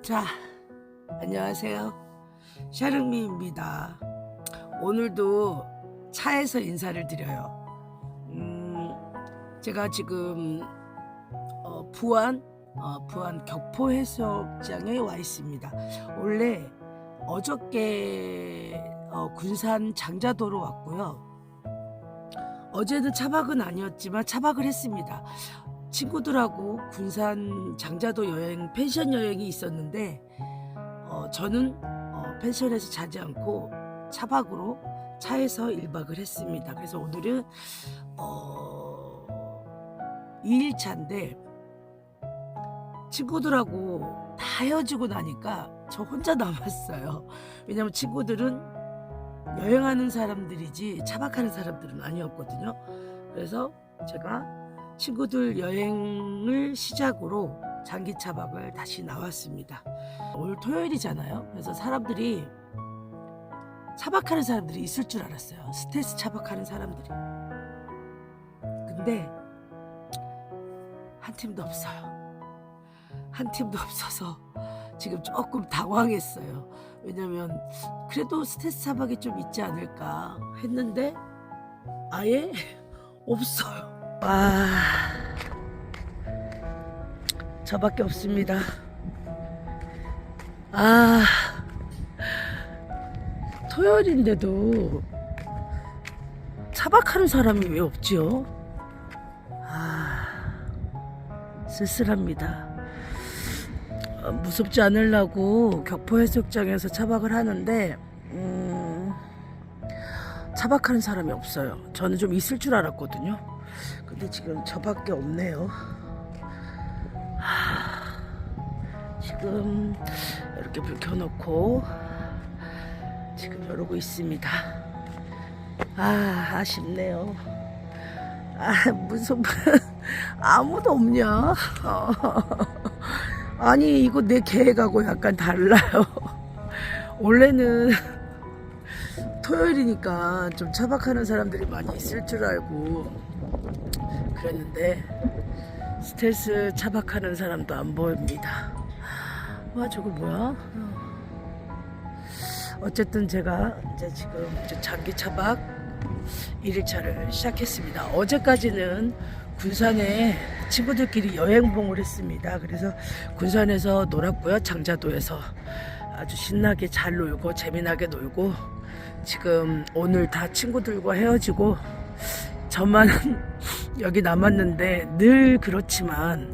자, 안녕하세요. 샤릉미입니다. 오늘도 차에서 인사를 드려요. 제가 지금 부안 격포해수욕장에 와 있습니다. 원래 어저께 군산 장자도로 왔고요. 어제는 차박은 아니었지만 차박을 했습니다. 친구들하고 군산 장자도 여행, 펜션 여행이 있었는데 저는 펜션에서 자지 않고 차박으로 차에서 1박을 했습니다. 그래서 오늘은 2일차인데 친구들하고 다 헤어지고 나니까 저 혼자 남았어요. 왜냐면 친구들은 여행하는 사람들이지 차박하는 사람들은 아니었거든요. 그래서 제가 친구들 여행을 시작으로 장기 차박을 다시 나왔습니다. 오늘 토요일이잖아요. 그래서 차박하는 사람들이 있을 줄 알았어요. 스트레스 차박하는 사람들이. 근데 한 팀도 없어요. 한 팀도 없어서 지금 조금 당황했어요. 왜냐면 그래도 스트레스 차박이 좀 있지 않을까 했는데 아예 없어요. 저밖에 없습니다. 토요일인데도 차박하는 사람이 왜 없지요? 쓸쓸합니다. 무섭지 않으려고 격포해수욕장에서 차박을 하는데 차박하는 사람이 없어요. 저는 좀 있을 줄 알았거든요. 근데 지금 저밖에 없네요. 지금 이렇게 불 켜놓고 지금 이러고 있습니다. 아쉽네요. 무슨 아무도 없냐? 아니 이거 내 계획하고 약간 달라요. 원래는 토요일이니까 좀 차박하는 사람들이 많이 있을 줄 알고 그랬는데 스트레스 차박하는 사람도 안 보입니다. 와 저거 뭐야? 어쨌든 제가 이제 지금 장기 차박 1일차를 시작했습니다. 어제까지는 군산에 친구들끼리 여행봉을 했습니다. 그래서 군산에서 놀았고요. 장자도에서 아주 신나게 잘 놀고 재미나게 놀고 지금 오늘 다 친구들과 헤어지고 저만 여기 남았는데 늘 그렇지만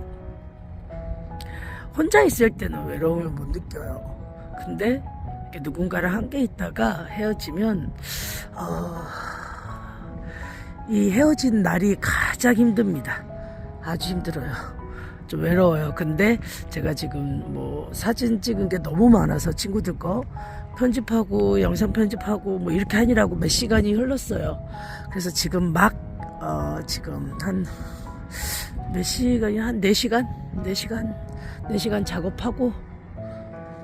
혼자 있을 때는 외로움을 못 느껴요. 근데 이렇게 누군가랑 함께 있다가 헤어지면 이 헤어진 날이 가장 힘듭니다. 아주 힘들어요. 좀 외로워요. 근데 제가 지금 뭐 사진 찍은 게 너무 많아서 친구들 거 편집하고 영상 편집하고 뭐 이렇게 하느라고 몇 시간이 흘렀어요. 그래서 지금 지금 한 몇 시간이 한 4시간 작업하고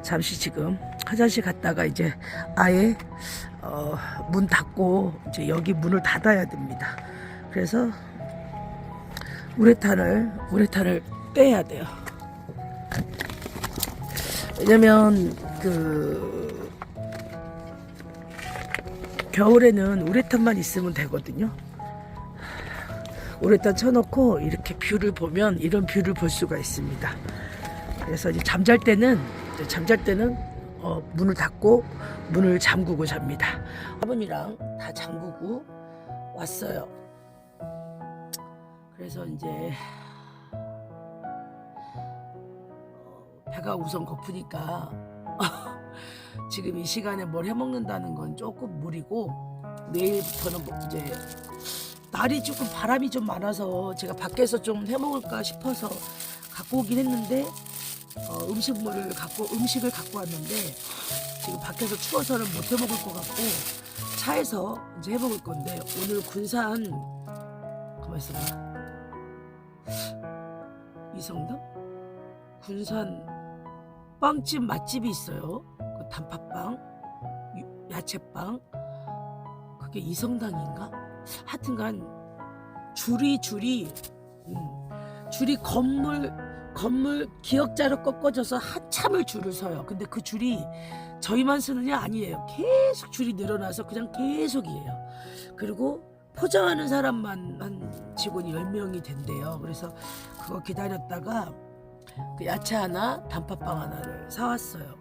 잠시 지금 화장실 갔다가 이제 아예 문 닫고 이제 여기 문을 닫아야 됩니다. 그래서 우레탄을 빼야 돼요. 왜냐면 겨울에는 우레탄만 있으면 되거든요. 우레탄 쳐놓고 이렇게 뷰를 보면 이런 뷰를 볼 수가 있습니다. 그래서 이제 잠잘 때는 문을 닫고 문을 잠그고 잡니다. 화분이랑 다 잠그고 왔어요. 그래서 이제 배가 우선 고프니까 지금 이 시간에 뭘 해먹는다는 건 조금 무리고 내일부터는 이제 날이 조금 바람이 좀 많아서 제가 밖에서 좀 해먹을까 싶어서 갖고 오긴 했는데 음식을 갖고 왔는데 지금 밖에서 추워서는 못 해먹을 것 같고 차에서 이제 해먹을 건데 오늘 군산 가만 있어봐 이성당? 군산 빵집 맛집이 있어요. 그 단팥빵, 야채빵 그게 이성당인가? 하여튼간 줄이 건물 건물 기역자로 꺾어져서 한참을 줄을 서요. 근데 그 줄이 저희만 쓰느냐 아니에요. 계속 줄이 늘어나서 그냥 계속이에요. 그리고 포장하는 사람만 한 직원이 10명이 된대요. 그래서 그거 기다렸다가 그 야채 하나, 단팥빵 하나를 사왔어요.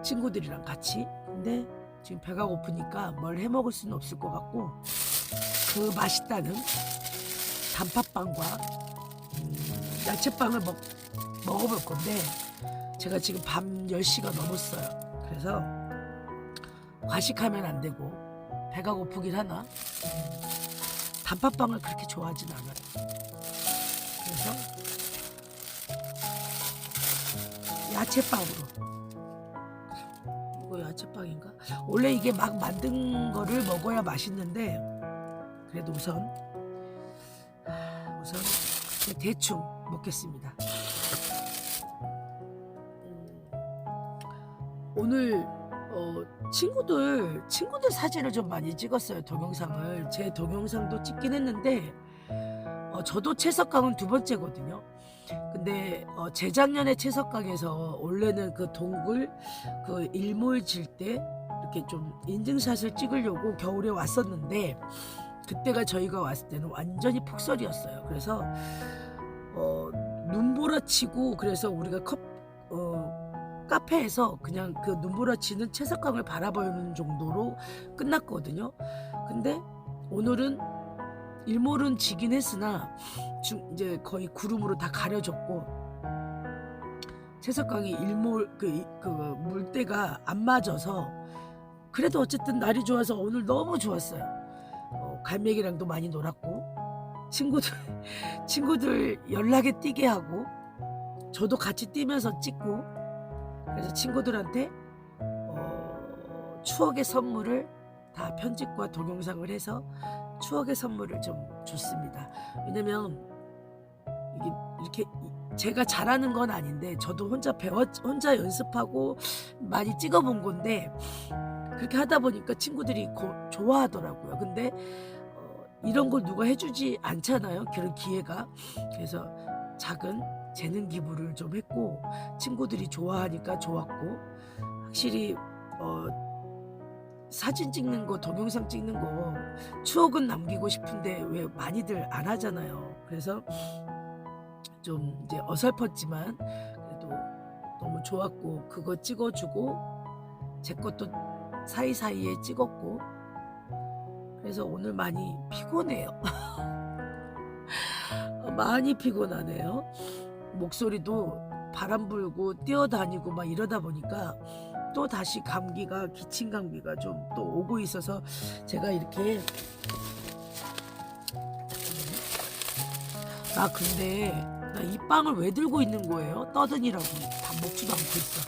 친구들이랑 같이. 근데 지금 배가 고프니까 뭘 해먹을 수는 없을 것 같고 그 맛있다는 단팥빵과 야채빵을 먹어볼 건데 제가 지금 밤 10시가 넘었어요. 그래서 과식하면 안 되고 배가 고프긴 하나 단팥빵을 그렇게 좋아하진 않아요. 그래서 야채빵으로. 이거 야채빵인가? 원래 이게 막 만든 거를 먹어야 맛있는데 그래도 우선 대충 먹겠습니다. 오늘 친구들 사진을 좀 많이 찍었어요. 동영상을. 제 동영상도 찍긴 했는데 저도 채석강은 2번째거든요. 근데 재작년에 채석강에서 원래는 그 동굴 그 일몰 질 때 이렇게 좀 인증샷을 찍으려고 겨울에 왔었는데 그때가 저희가 왔을 때는 완전히 폭설이었어요. 그래서 눈보라치고 그래서 우리가 카페에서 그냥 그 눈보라치는 채석강을 바라보는 정도로 끝났거든요. 근데 오늘은 일몰은 지긴 했으나 이제 거의 구름으로 다 가려졌고 채석강이 일몰 그 물때가 안 맞아서 그래도 어쨌든 날이 좋아서 오늘 너무 좋았어요. 갈매기랑도 많이 놀았고 친구들 연락에 뛰게 하고 저도 같이 뛰면서 찍고 그래서 친구들한테 추억의 선물을 다 편집과 동영상을 해서 추억의 선물을 좀 줬습니다. 왜냐면 이게 이렇게 제가 잘하는 건 아닌데 저도 혼자 연습하고 많이 찍어본 건데 그렇게 하다 보니까 친구들이 좋아하더라고요. 근데 이런 걸 누가 해주지 않잖아요. 그런 기회가. 그래서 작은 재능 기부를 좀 했고 친구들이 좋아하니까 좋았고 확실히 사진 찍는 거 동영상 찍는 거 추억은 남기고 싶은데 왜 많이들 안 하잖아요. 그래서 좀 이제 어설펐지만 그래도 너무 좋았고 그거 찍어주고 제 것도 사이사이에 찍었고 그래서 오늘 많이 피곤해요. 많이 피곤하네요. 목소리도 바람 불고 뛰어다니고 막 이러다 보니까 또 다시 기침 감기가 좀 또 오고 있어서 제가 이렇게 근데 나 이 빵을 왜 들고 있는 거예요? 떠드니라고 밥 먹지도 않고 있어.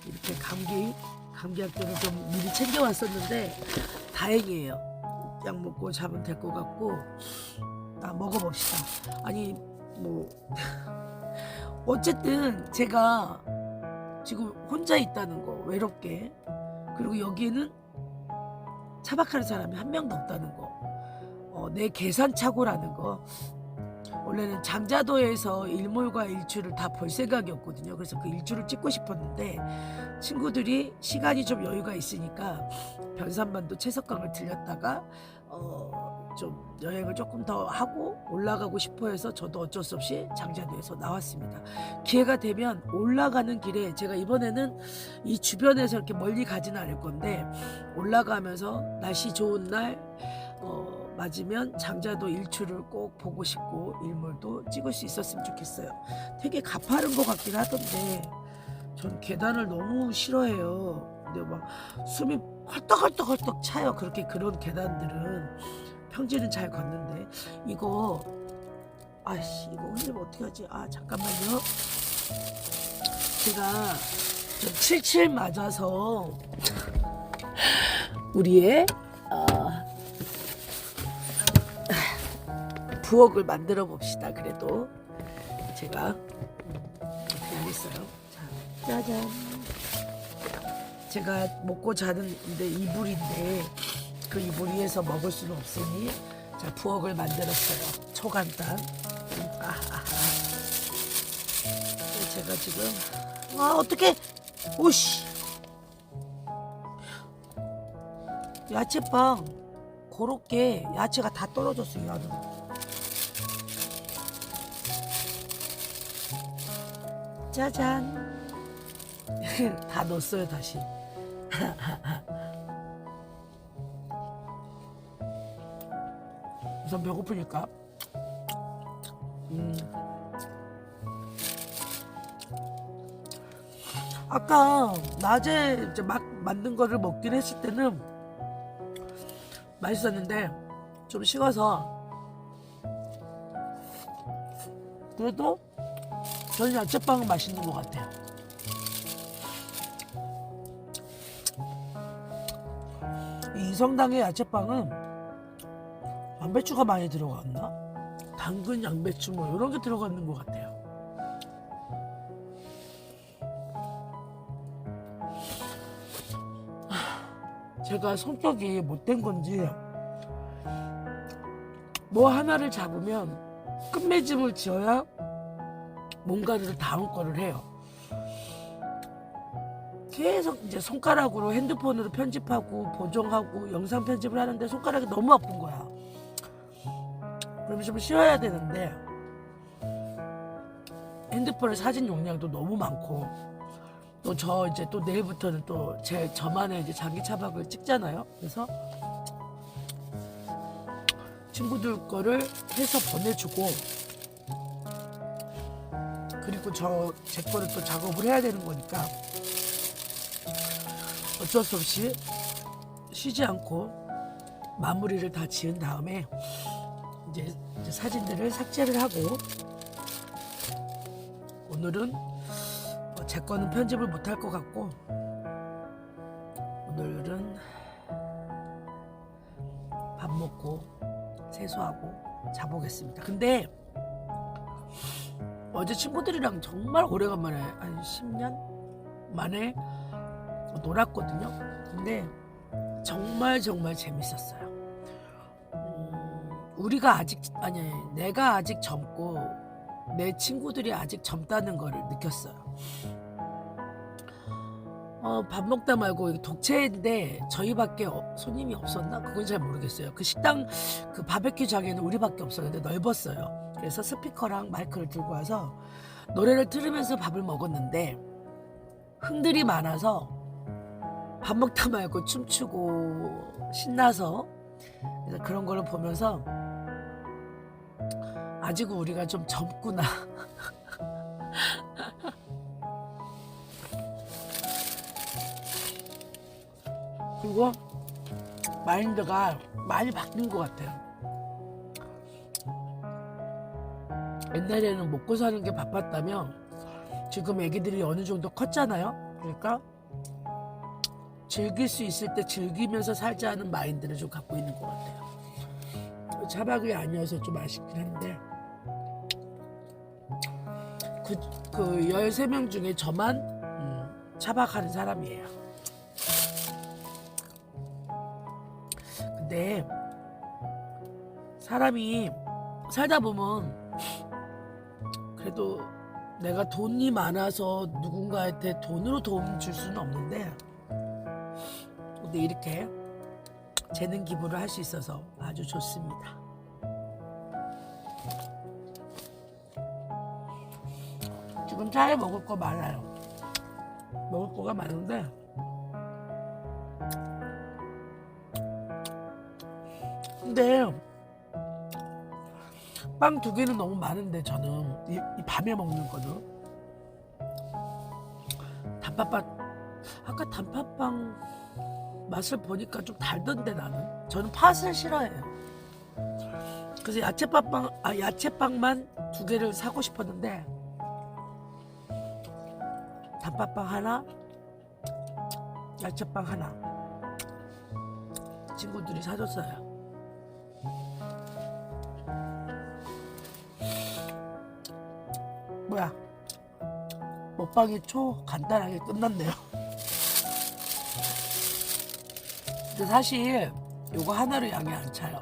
이렇게 감기약 때는 좀 미리 챙겨왔었는데 다행이에요. 약 먹고 자면 될 것 같고 먹어봅시다. 아니 뭐 어쨌든 제가 지금 혼자 있다는 거 외롭게 그리고 여기에는 차박하는 사람이 한 명도 없다는 거 내 계산착오라는 거 원래는 장자도에서 일몰과 일출을 다 볼 생각이었거든요. 그래서 그 일출을 찍고 싶었는데 친구들이 시간이 좀 여유가 있으니까 변산반도 채석강을 들렸다가 좀 여행을 조금 더 하고 올라가고 싶어 해서 저도 어쩔 수 없이 장자도에서 나왔습니다. 기회가 되면 올라가는 길에 제가 이번에는 이 주변에서 이렇게 멀리 가지는 않을 건데 올라가면서 날씨 좋은 날 맞으면 장자도 일출을 꼭 보고 싶고 일몰도 찍을 수 있었으면 좋겠어요. 되게 가파른 것 같긴 하던데 전 계단을 너무 싫어해요. 근데 막 숨이 헐떡헐떡 차요. 그런 계단들은 평지는 잘 걷는데 이거 흘리면 어떻게 하지? 잠깐만요. 제가 좀 칠칠 맞아서 우리의 부엌을 만들어 봅시다. 그래도 제가 이렇게 하겠어요. 자, 짜잔. 제가 먹고 자는데 이불인데 그 이불 위에서 먹을 수는 없으니 자 부엌을 만들었어요. 초간단. 제가 지금 어떡해. 오씨. 야채빵 고렇게 야채가 다 떨어졌어 이 안으로. 짜잔. 다 넣었어요 다시. 우선 배고프니까 아까 낮에 이제 막 만든 거를 먹긴 했을 때는 맛있었는데 좀 식어서 그래도 저는 야채빵은 맛있는 것 같아요. 이 이성당의 야채빵은 양배추가 많이 들어갔나? 당근, 양배추 뭐 이런 게 들어가는 것 같아요. 제가 성격이 못된 건지 뭐 하나를 잡으면 끝맺음을 지어야 뭔가를 다음 거를 해요. 계속 이제 손가락으로 핸드폰으로 편집하고 보정하고 영상 편집을 하는데 손가락이 너무 아픈 거야. 그럼 좀 쉬어야 되는데 핸드폰의 사진 용량도 너무 많고 또 저 이제 또 내일부터는 또 저만의 이제 장기 차박을 찍잖아요. 그래서 친구들 거를 해서 보내주고 그리고 제 거를 또 작업을 해야 되는 거니까 어쩔 수 없이 쉬지 않고 마무리를 다 지은 다음에 이제 사진들을 삭제를 하고 오늘은 제 거는 편집을 못할 것 같고 오늘은 밥 먹고 세수하고 자보겠습니다. 근데 어제 친구들이랑 정말 오래간만에 한 10년 만에 놀았거든요. 근데 정말 재밌었어요. 내가 아직 젊고 내 친구들이 아직 젊다는 거를 느꼈어요. 밥 먹다 말고 독채인데 저희밖에 손님이 없었나? 그건 잘 모르겠어요. 그 식당 그 바베큐장에는 우리밖에 없었는데 넓었어요. 그래서 스피커랑 마이크를 들고 와서 노래를 들으면서 밥을 먹었는데 흥들이 많아서 밥 먹다 말고 춤추고 신나서 그래서 그런 거를 보면서 아직 우리가 좀 젊구나. 그리고 마인드가 많이 바뀐 것 같아요. 옛날에는 먹고 사는 게 바빴다면 지금 애기들이 어느 정도 컸잖아요. 그러니까 즐길 수 있을 때 즐기면서 살자는 마인드를 좀 갖고 있는 것 같아요. 차박이 아니어서 좀 아쉽긴 한데 그 13명 중에 저만 차박하는 사람이에요. 근데 사람이 살다 보면 그래도 내가 돈이 많아서 누군가한테 돈으로 도움 줄 수는 없는데 근데 이렇게 재능 기부를 할 수 있어서 아주 좋습니다. 지금 차에 먹을 거 많아요. 먹을 거가 많은데 근데 빵 2개는 너무 많은데 저는 이 밤에 먹는 거는 단팥빵 아까 단팥빵 맛을 보니까 좀 달던데 저는 팥을 싫어해요. 그래서 야채빵만 2개를 사고 싶었는데 단팥빵 하나 야채빵 하나 친구들이 사줬어요. 뭐야 먹방이 간단하게 끝났네요. 근데 사실 요거 하나로 양이 안 차요.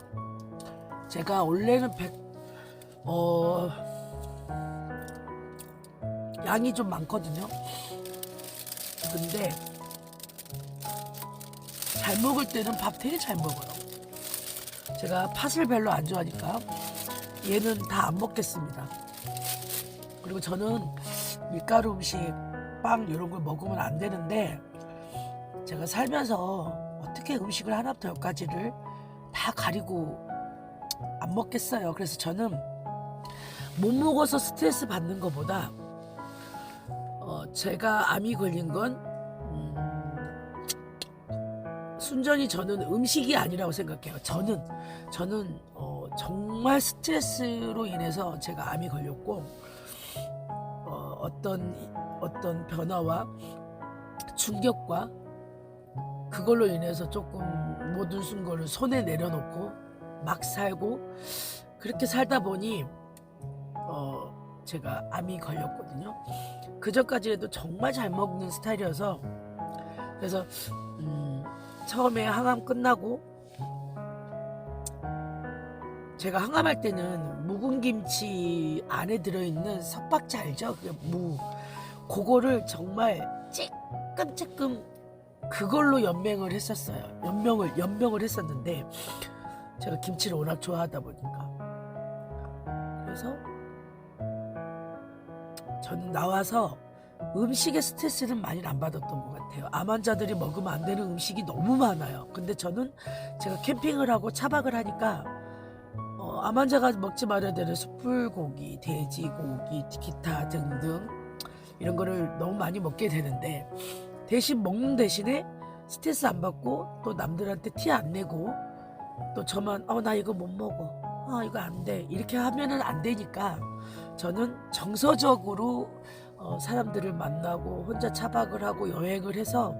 제가 원래는 양이 좀 많거든요. 근데 잘 먹을 때는 밥 되게 잘 먹어요. 제가 팥을 별로 안 좋아하니까 얘는 다 안 먹겠습니다. 그리고 저는 밀가루 음식, 빵 이런 걸 먹으면 안 되는데 제가 살면서 어떻게 음식을 하나부터 열까지를 다 가리고 안 먹겠어요. 그래서 저는 못 먹어서 스트레스 받는 것보다 제가 암이 걸린 건 순전히 저는 음식이 아니라고 생각해요. 저는 정말 스트레스로 인해서 제가 암이 걸렸고 어떤 변화와 충격과 그걸로 인해서 조금 모든 순간을 손에 내려놓고 막 살고 그렇게 살다 보니 제가 암이 걸렸거든요. 그전까지 해도 정말 잘 먹는 스타일이어서 그래서 처음에 항암 끝나고 제가 항암할 때는 묵은 김치 안에 들어있는 석박지 알죠? 그거를 정말 찔끔찔끔 그걸로 연명을 했었어요. 연명을 했었는데 제가 김치를 워낙 좋아하다 보니까 그래서 저는 나와서 음식에 스트레스는 많이 안 받았던 것 같아요. 암 환자들이 먹으면 안 되는 음식이 너무 많아요. 근데 저는 제가 캠핑을 하고 차박을 하니까 암 환자가 먹지 말아야 되는 숯불고기, 돼지고기, 기타 등등 이런 거를 너무 많이 먹게 되는데 대신 먹는 대신에 스트레스 안 받고 또 남들한테 티 안 내고 또 저만 나 이거 못 먹어. 이거 안 돼. 이렇게 하면은 안 되니까 저는 정서적으로 사람들을 만나고 혼자 차박을 하고 여행을 해서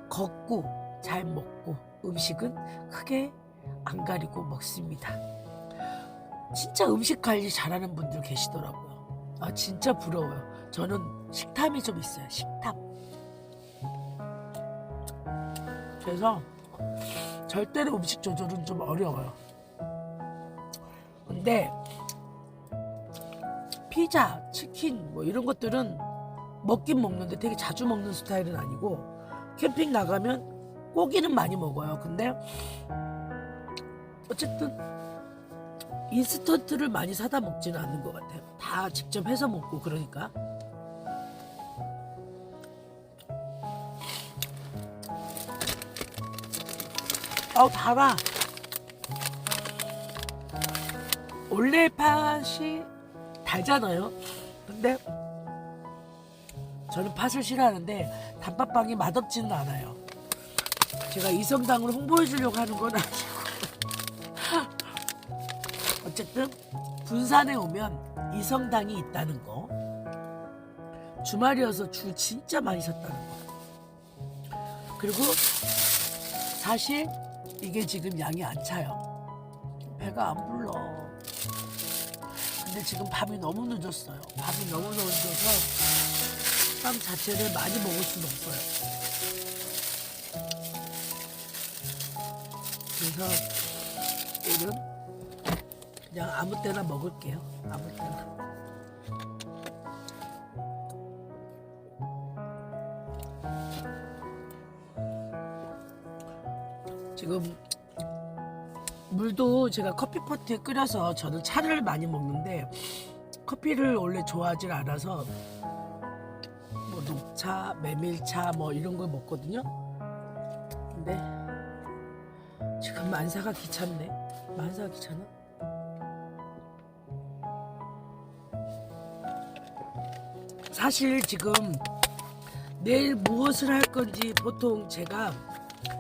걷고 잘 먹고 음식은 크게 안 가리고 먹습니다. 진짜 음식 관리 잘하는 분들 계시더라고요. 진짜 부러워요. 저는 식탐이 좀 있어요. 식탐. 그래서 절대로 음식 조절은 좀 어려워요. 근데 피자, 치킨 뭐 이런 것들은 먹긴 먹는데 되게 자주 먹는 스타일은 아니고 캠핑 나가면 고기는 많이 먹어요. 근데 어쨌든 인스턴트를 많이 사다 먹지는 않는 것 같아요. 다 직접 해서 먹고 그러니까. 달아. 원래 팥이 달잖아요. 근데 저는 팥을 싫어하는데 단팥빵이 맛없지는 않아요. 제가 이성당을 홍보해 주려고 하는 건 아니고 어쨌든 군산에 오면 이성당이 있다는 거, 주말이어서 줄 진짜 많이 섰다는 거, 그리고 사실 이게 지금 양이 안 차요. 배가 안 불러. 근데 지금 밤이 너무 늦었어요. 밤이 너무 늦어서 빵 자체를 많이 먹을 수는 없어요. 그래서 오늘 그냥 아무 때나 먹을게요. 아무 때나. 지금 물도 제가 커피포트에 끓여서 저는 차를 많이 먹는데 커피를 원래 좋아하지 않아서 뭐 녹차, 메밀차 뭐 이런 걸 먹거든요. 근데 지금 만사가 귀찮네. 만사가 귀찮아? 사실 지금 내일 무엇을 할 건지 보통 제가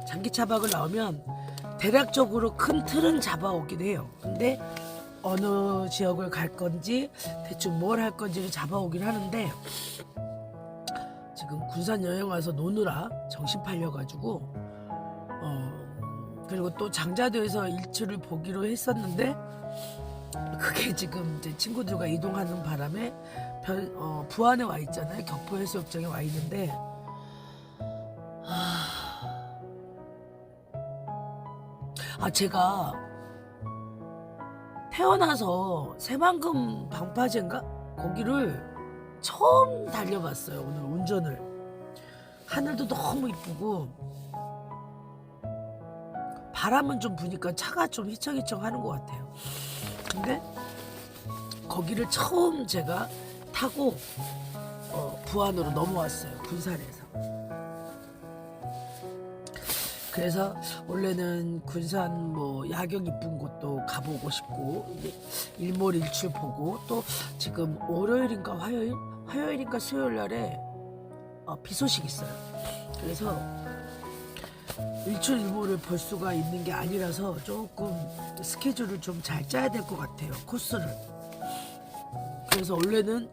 장기 차박을 나오면 대략적으로 큰 틀은 잡아오긴 해요. 근데 어느 지역을 갈 건지 대충 뭘 할 건지를 잡아오긴 하는데 지금 군산 여행 와서 노느라 정신 팔려가지고 그리고 또 장자도에서 일출을 보기로 했었는데 그게 지금 이제 친구들과 이동하는 바람에 부안에 와 있잖아요. 격포해수욕장에 와 있는데 제가 태어나서 새만금 방파제인가? 거기를 처음 달려봤어요. 오늘 운전을. 하늘도 너무 이쁘고 바람은 좀 부니까 차가 좀 휘청휘청 하는 것 같아요. 근데 거기를 처음 제가 타고 부안으로 넘어왔어요. 군산에서. 그래서 원래는 군산 뭐 야경 이쁜 곳도 가보고 싶고 일몰일출 보고 또 지금 월요일인가 화요일인가 수요일 날에 비 소식 있어요. 그래서 일출 일몰을 볼 수가 있는 게 아니라서 조금 스케줄을 좀 잘 짜야 될 것 같아요. 코스를. 그래서 원래는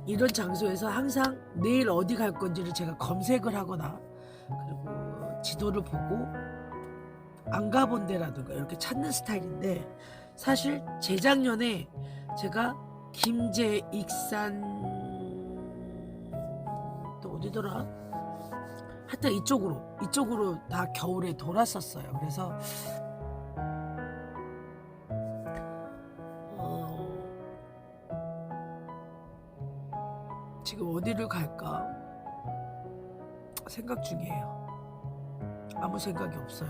이런 장소에서 항상 내일 어디 갈 건지를 제가 검색을 하거나 그리고 지도를 보고 안 가본 데라든가 이렇게 찾는 스타일인데, 사실 재작년에 제가 김제, 익산 또 어디더라? 하여튼 이쪽으로 다 겨울에 돌았었어요. 그래서 지금 어디를 갈까 생각 중이에요. 아무 생각이 없어요.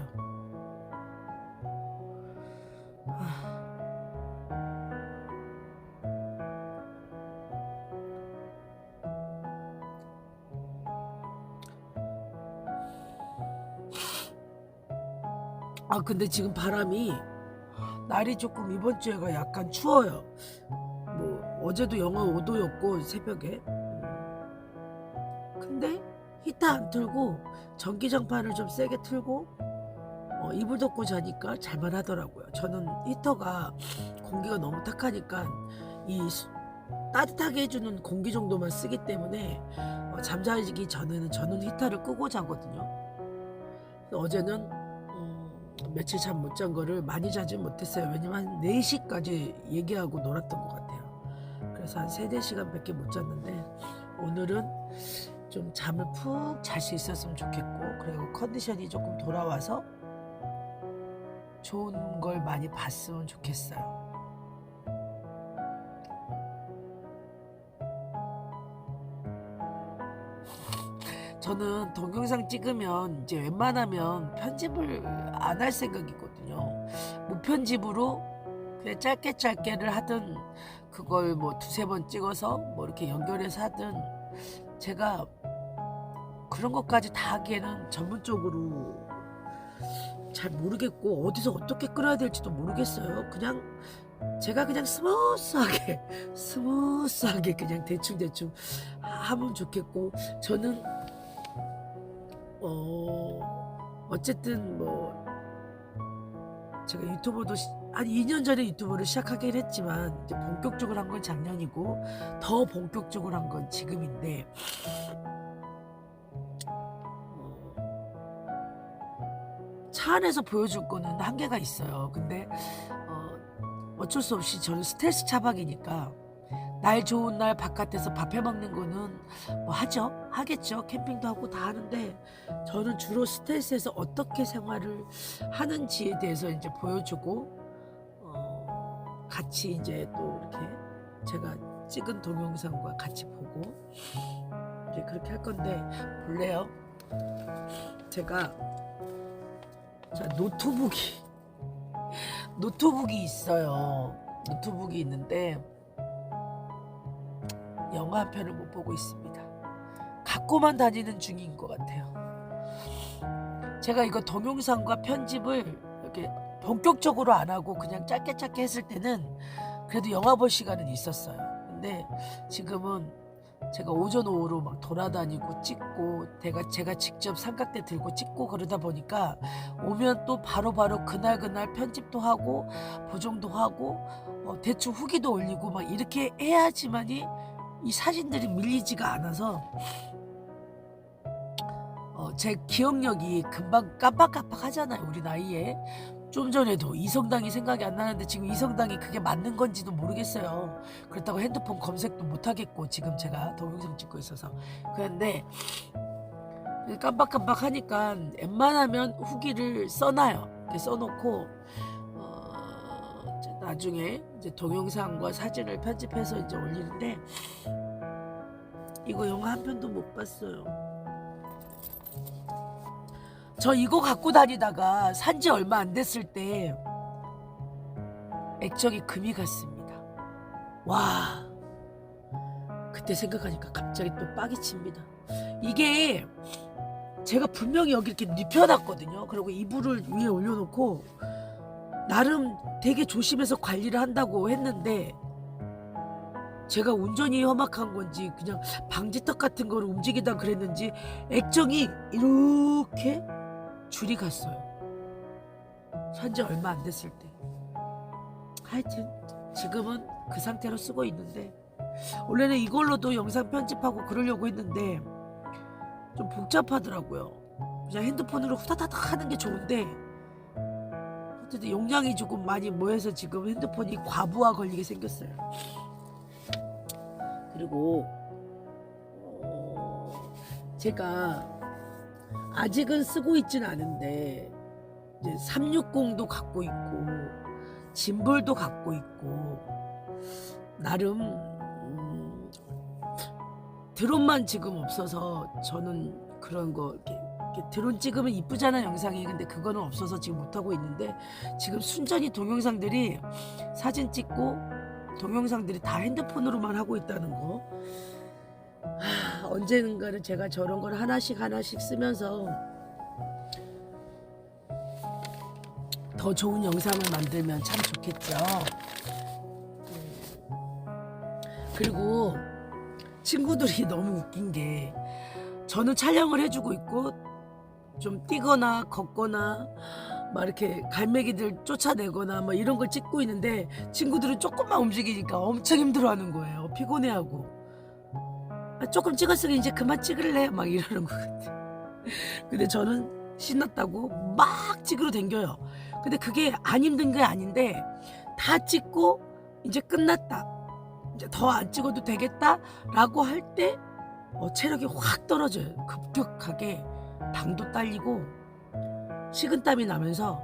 근데 지금 바람이, 날이 조금 이번 주에가 약간 추워요. 뭐 어제도 영하 5도였고 새벽에. 근데 히터 안 틀고 전기장판을 좀 세게 틀고 이불 덮고 자니까 잘만 하더라고요. 저는 히터가 공기가 너무 탁하니까 따뜻하게 해주는 공기 정도만 쓰기 때문에 잠자기 전에는 저는 히터를 끄고 자거든요. 어제는 며칠 잠 못 잔 거를 많이 자지 못했어요. 왜냐면 한 4시까지 얘기하고 놀았던 것 같아요. 그래서 한 3-4시간 밖에 못 잤는데 오늘은 좀 잠을 푹 잘 수 있었으면 좋겠고, 그리고 컨디션이 조금 돌아와서 좋은 걸 많이 봤으면 좋겠어요. 저는 동영상 찍으면 이제 웬만하면 편집을 안 할 생각이거든요. 무편집으로 그냥 짧게를 하든 그걸 뭐 2-3번 찍어서 뭐 이렇게 연결해서 하든, 제가 그런 것까지 다 하기에는 전문적으로 잘 모르겠고 어디서 어떻게 끌어야 될지도 모르겠어요. 제가 그냥 스무스하게 그냥 대충 하면 좋겠고, 저는 어쨌든 뭐 제가 유튜버도 한 2년 전에 유튜버를 시작하긴 했지만 이제 본격적으로 한 건 작년이고 더 본격적으로 한 건 지금인데, 차 안에서 보여줄 거는 한계가 있어요. 근데 어쩔 수 없이 저는 스트레스 차박이니까 날 좋은 날 바깥에서 밥 해먹는 거는 뭐 하겠죠. 캠핑도 하고 다 하는데, 저는 주로 스트레스에서 어떻게 생활을 하는지에 대해서 이제 보여주고 같이 이제 또 이렇게 제가 찍은 동영상과 같이 보고 이제 그렇게 할 건데, 볼래요? 제가 노트북이 있어요. 노트북이 있는데 영화 한 편을 못 보고 있습니다. 갖고만 다니는 중인 것 같아요. 제가 이거 동영상과 편집을 이렇게 본격적으로 안 하고 그냥 짧게 했을 때는 그래도 영화 볼 시간은 있었어요. 근데 지금은 제가 오전 오후로 막 돌아다니고 찍고 제가 직접 삼각대 들고 찍고 그러다 보니까 오면 또 바로바로 그날 편집도 하고 보정도 하고 대충 후기도 올리고 막 이렇게 해야지만이 이 사진들이 밀리지가 않아서 제 기억력이 금방 깜빡깜빡 하잖아요. 우리 나이에. 좀 전에도 이성당이 생각이 안 나는데 지금 이성당이 그게 맞는 건지도 모르겠어요. 그렇다고 핸드폰 검색도 못 하겠고, 지금 제가 동영상 찍고 있어서. 그런데 깜빡깜빡 하니까 웬만하면 후기를 써놔요. 이렇게 써놓고 나중에 이제 동영상과 사진을 편집해서 이제 올리는데 이거 영화 한 편도 못 봤어요. 저 이거 갖고 다니다가 산지 얼마 안 됐을 때 액정이 금이 갔습니다. 와, 그때 생각하니까 갑자기 또 빡이 칩니다. 이게 제가 분명히 여기 이렇게 눕혀놨거든요. 그리고 이불을 위에 올려놓고 나름 되게 조심해서 관리를 한다고 했는데 제가 운전이 험악한 건지 그냥 방지턱 같은 거를 움직이다 그랬는지 액정이 이렇게 줄이 갔어요. 산지 얼마 안 됐을 때. 하여튼 지금은 그 상태로 쓰고 있는데 원래는 이걸로도 영상 편집하고 그러려고 했는데 좀 복잡하더라고요. 그냥 핸드폰으로 후다다닥 하는 게 좋은데 어쨌든 용량이 조금 많이 모여서 지금 핸드폰이 과부하 걸리게 생겼어요. 그리고 제가 아직은 쓰고 있지는 않은데 이제 360도 갖고 있고 짐볼도 갖고 있고 나름 드론만 지금 없어서 저는 그런 거 이렇게 드론 찍으면 이쁘잖아 영상이. 근데 그거는 없어서 지금 못하고 있는데 지금 순전히 동영상들이 사진 찍고 동영상들이 다 핸드폰으로만 하고 있다는 거. 언젠가는 제가 저런 걸 하나씩 쓰면서 더 좋은 영상을 만들면 참 좋겠죠. 그리고 친구들이 너무 웃긴 게 저는 촬영을 해주고 있고 좀 뛰거나 걷거나 막 이렇게 갈매기들 쫓아내거나 막 이런 걸 찍고 있는데 친구들은 조금만 움직이니까 엄청 힘들어하는 거예요. 피곤해하고. 조금 찍었으니 이제 그만 찍을래? 막 이러는 것 같아. 근데 저는 신났다고 막 찍으러 댕겨요. 근데 그게 안 힘든 게 아닌데 다 찍고 이제 끝났다. 이제 더 안 찍어도 되겠다 라고 할 때 체력이 확 떨어져요. 급격하게 당도 딸리고 식은땀이 나면서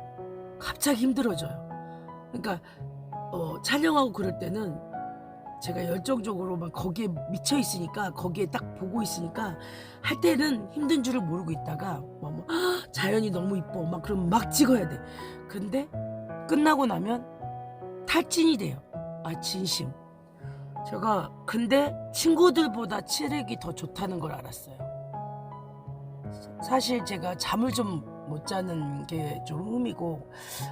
갑자기 힘들어져요. 그러니까 촬영하고 그럴 때는 제가 열정적으로 막 거기에 미쳐 있으니까 거기에 딱 보고 있으니까 할 때는 힘든 줄을 모르고 있다가 자연이 너무 이뻐 막 그러면 막 찍어야 돼. 근데 끝나고 나면 탈진이 돼요. 진심. 제가 근데 친구들보다 체력이 더 좋다는 걸 알았어요. 사실 제가 잠을 좀 못 자는 게 좀 흠이고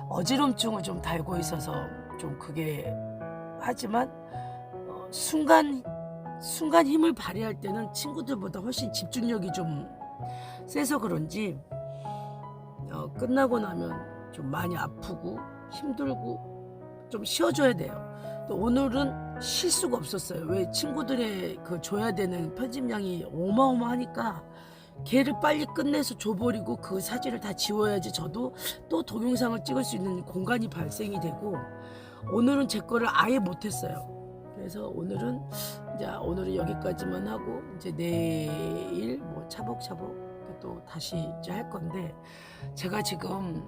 어지럼증을 좀 달고 있어서 좀 그게 하지만 순간 힘을 발휘할 때는 친구들보다 훨씬 집중력이 좀 세서 그런지 끝나고 나면 좀 많이 아프고 힘들고 좀 쉬어줘야 돼요. 또 오늘은 쉴 수가 없었어요. 왜 친구들의 그 줘야 되는 편집량이 어마어마하니까 걔를 빨리 끝내서 줘버리고 그 사진을 다 지워야지 저도 또 동영상을 찍을 수 있는 공간이 발생이 되고 오늘은 제 거를 아예 못했어요. 그래서 오늘은 여기까지만 하고 이제 내일 뭐 차곡차곡 또 다시 이제 할 건데 제가 지금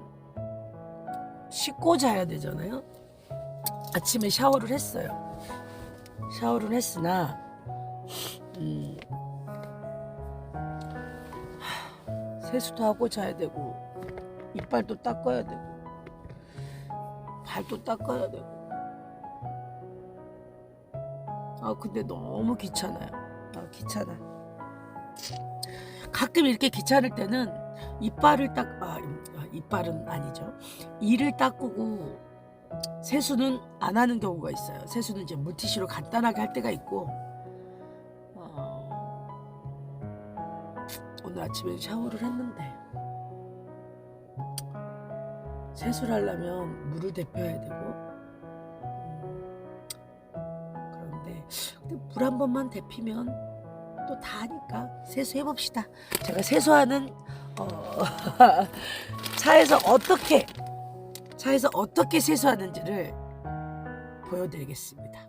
씻고 자야 되잖아요. 아침에 샤워를 했어요. 샤워를 했으나 세수도 하고 자야 되고 이빨도 닦아야 되고 발도 닦아야 되고 근데 너무 귀찮아요. 귀찮아. 가끔 이렇게 귀찮을 때는 이빨은 아니죠. 이를 닦고 세수는 안 하는 경우가 있어요. 세수는 이제 물티슈로 간단하게 할 때가 있고 오늘 아침에 샤워를 했는데 세수를 하려면 물을 데펴야 되고 그런데 물 한 번만 데피면 또 다 하니까 세수해봅시다. 제가 세수하는 차에서 어떻게 세수하는지를 보여드리겠습니다.